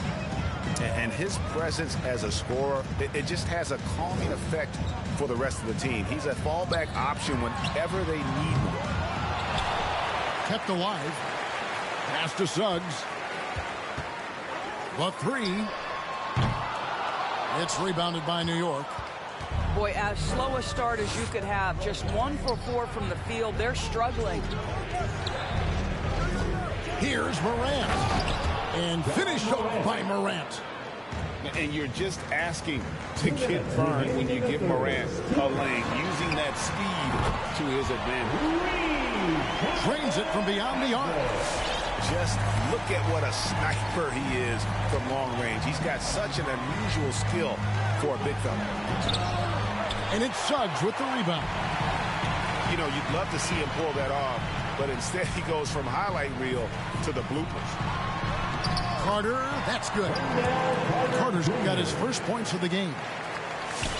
And his presence as a scorer, it just has a calming effect for the rest of the team. He's a fallback option whenever they need one. Kept alive. Pass to Suggs. The 3. It's rebounded by New York. Boy, as slow a start as you could have. Just 1 for 4 from the field. They're struggling. Here's Morant. And finished off by Morant. And you're just asking to get burned when you give Morant a lane, using that speed to his advantage. Drains it from beyond the arc. Just look at what a sniper he is from long range. He's got such an unusual skill for a big fella. And it's Suggs with the rebound. You know, you'd love to see him pull that off, but instead he goes from highlight reel to the bloopers. Carter, that's good. Carter's got his first points of the game.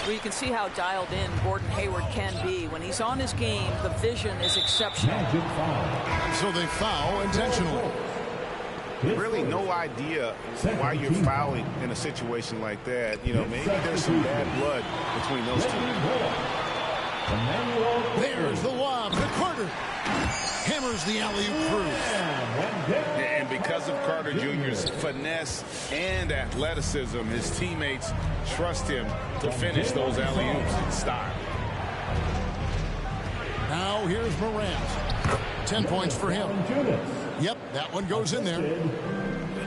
Well, you can see how dialed in Gordon Hayward can be. When he's on his game, the vision is exceptional. So they foul intentionally. Really no idea why you're fouling in a situation like that. You know, maybe there's some bad blood between those two. There's the lob to Carter. Hammers the alley-oop through. And because of Carter Jr.'s finesse and athleticism, his teammates trust him to finish those alley-oops in style. Now here's Morant. 10 points for him. Yep, that one goes in there.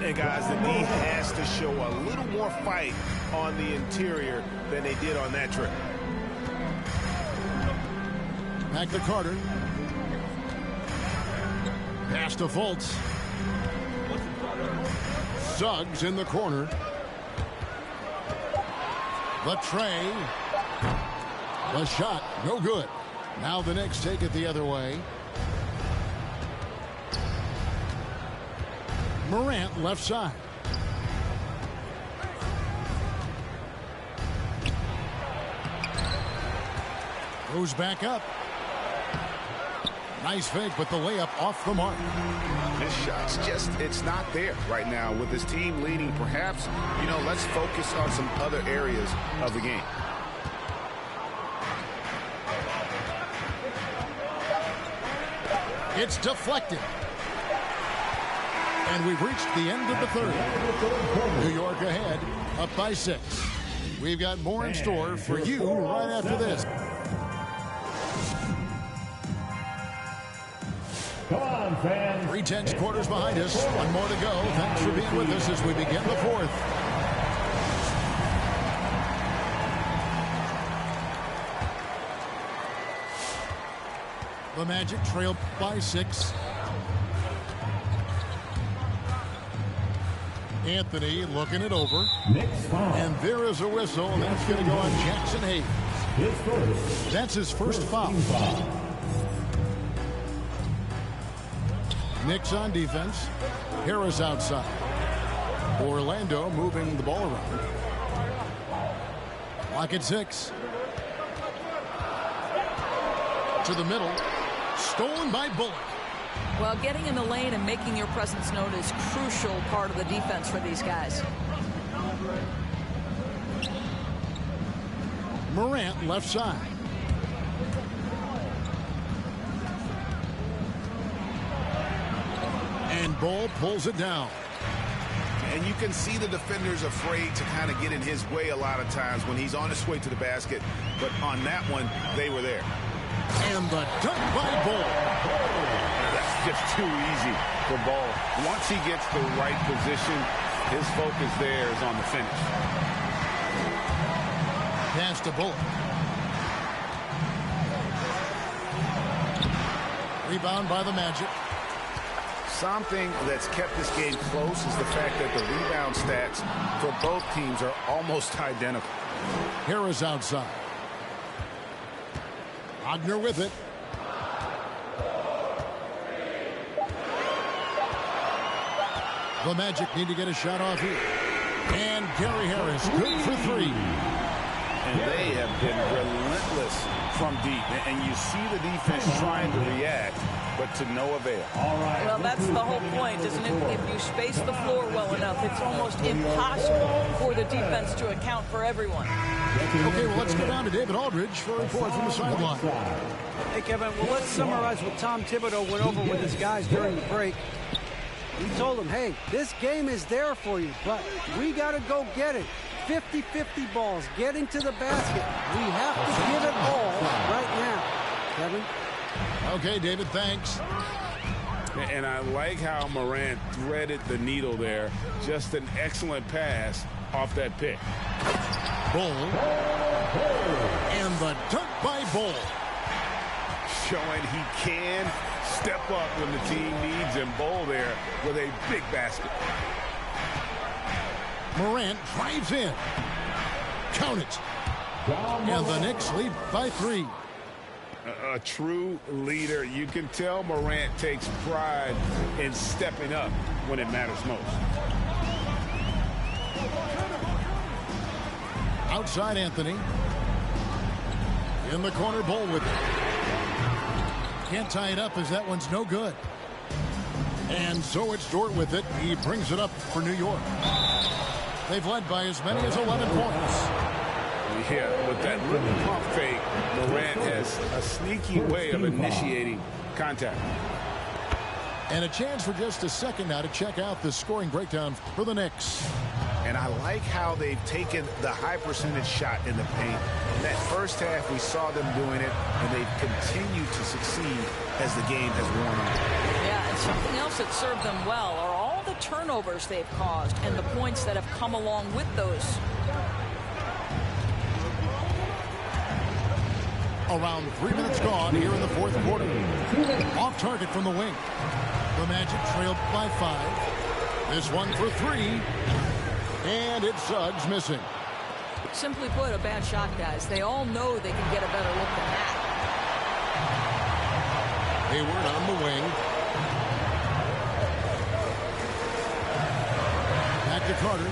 And guys, the D has to show a little more fight on the interior than they did on that trip. Back to Carter. Pass to Fultz. Suggs in the corner. The tray. The shot, no good. Now the Knicks take it the other way. Morant left side. Goes back up. Nice fake, but the layup off the mark. His shot's just, it's not there right now. With his team leading, perhaps, you know, let's focus on some other areas of the game. It's deflected. And we've reached the end of the third. New York ahead, up by 6. We've got more in store for you right after this. Come on, fans. 3/10 quarters behind us. One more to go. Thanks for being with us as we begin the fourth. The Magic trail by 6. Anthony looking it over. And there is a whistle, and that's going to go on Jackson Hayes. That's his first foul. Knicks on defense. Harris outside. Orlando moving the ball around. Clock at 6. To the middle. Stolen by Bullock. Well, getting in the lane and making your presence known is a crucial part of the defense for these guys. Morant left side. And Ball pulls it down. And you can see the defenders afraid to kind of get in his way a lot of times when he's on his way to the basket. But on that one, they were there. And the dunk by Ball. That's just too easy for Ball. Once he gets the right position, his focus there is on the finish. Pass to Bullock. Rebound by the Magic. Something that's kept this game close is the fact that the rebound stats for both teams are almost identical. Harris outside. Wagner with it. The Magic need to get a shot off here. And Gary Harris, good for 3. And they have been relentless from deep. And you see the defense trying to react, but to no avail. Well, that's the whole point, isn't it? If you space the floor well enough, it's almost impossible for the defense to account for everyone. Okay, well, let's go down to David Aldridge for a report from the sideline. Hey, Kevin, well, let's summarize what Tom Thibodeau went over with his guys during the break. He told them, hey, this game is there for you, but we got to go get it. 50-50 balls, getting to the basket. We have to give it all right now. Kevin? Okay, David, thanks. And I like how Morant threaded the needle there. Just an excellent pass off that pick. Bull. And the dunk by Bull. Showing he can step up when the team needs him. Bull there with a big basket. Morant drives in. Count it. And the Knicks lead by 3. A true leader. You can tell Morant takes pride in stepping up when it matters most. Outside Anthony. In the corner, Bull with it. Can't tie it up as that one's no good. And so it's Dort with it. He brings it up for New York. They've led by as many as 11 points. Yeah, with that little pump fake, Morant has a sneaky way of initiating contact. And a chance for just a second now to check out the scoring breakdown for the Knicks. And I like how they've taken the high percentage shot in the paint. In that first half, we saw them doing it, and they've continued to succeed as the game has worn on. Yeah, and something else that served them well are all the turnovers they've caused and the points that have come along with those. Around 3 minutes gone here in the fourth quarter. Off target from the wing. The Magic trailed by 5. This one for 3. And it's Suggs missing. Simply put, a bad shot, guys. They all know they can get a better look than that. Hayward on the wing. Back to Carter.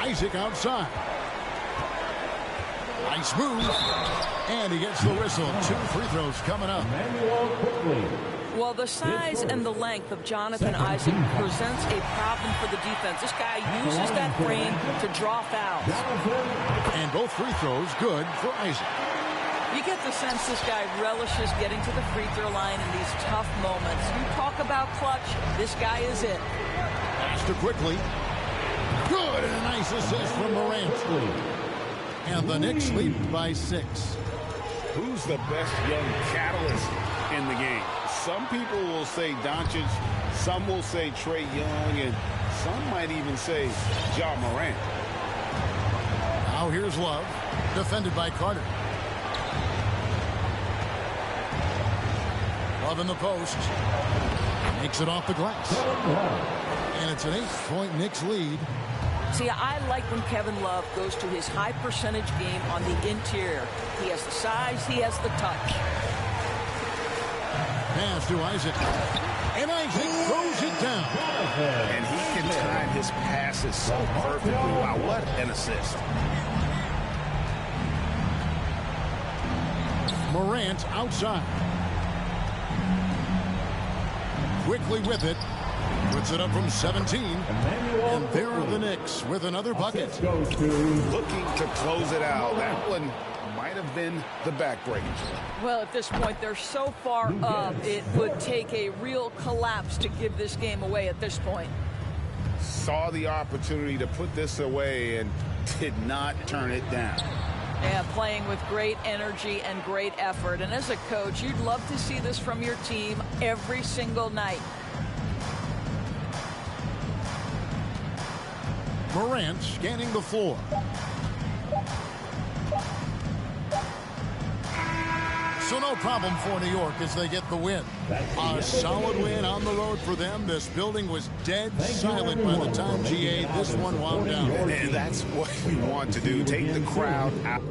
Isaac outside. Nice move. And he gets the whistle. 2 free throws coming up. Well, the size and the length of Jonathan Isaac presents a problem for the defense. This guy uses that frame to draw fouls. And both free throws good for Isaac. You get the sense this guy relishes getting to the free throw line in these tough moments. You talk about clutch, this guy is it. Faster quickly. Good, and a nice assist from Morant. And the Knicks lead by 6. Who's the best young catalyst in the game? Some people will say Doncic, some will say Trae Young, and some might even say Ja Morant. Now here's Love, defended by Carter. Love in the post. Makes it off the glass. And it's an 8-point Knicks lead. See, I like when Kevin Love goes to his high percentage game on the interior. He has the size, he has the touch. Pass to Isaac. And Isaac throws it down. And he can time his passes so perfectly. Wow, what an assist. Morant outside. Quickly with it. Puts it up from 17. And there are the Knicks with another bucket. Looking to close it out. That one might have been the backbreaker. Well, at this point, they're so far up, it would take a real collapse to give this game away at this point. Saw the opportunity to put this away and did not turn it down. Yeah, playing with great energy and great effort. And as a coach, you'd love to see this from your team every single night. Morant scanning the floor. So no problem for New York as they get the win. A solid win on the road for them. This building was dead silent by the time GA this one wound down. And that's what we want to do. Take the crowd out.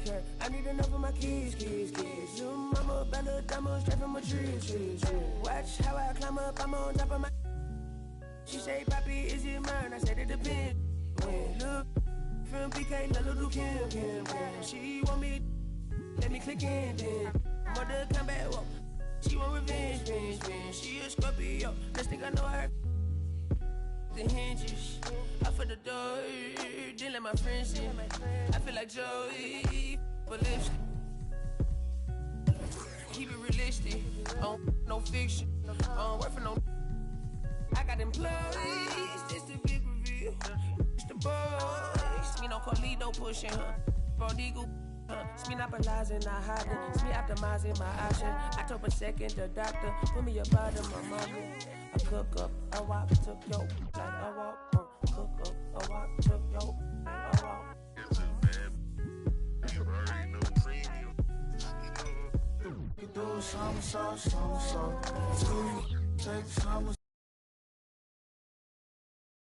care. I need enough for my kids. Little mama, bella, diamond, straight from a tree. Watch how I climb up, I'm on top of my. She say, Papi, is it mine? I said it depends. When look from PK, little Kim. She want me, let me click in then. Mother come back, whoa. She want revenge. She a Scorpio, next thing I know her. The hinges, I for the door, then let my friends in. I feel like Joey, but lipstick. Keep it realistic, no fiction, work for no. I got employees, this the big reveal. It's the boys, me no Carlito pushing her. Prodigal, it's me not monopolizing, not hiding. It's me optimizing my option. I took a second, the doctor put me about my mama. I cook up, I walk, took yo, like I walk. Cook up, I walk, took yo, like I walk. You do some, take some.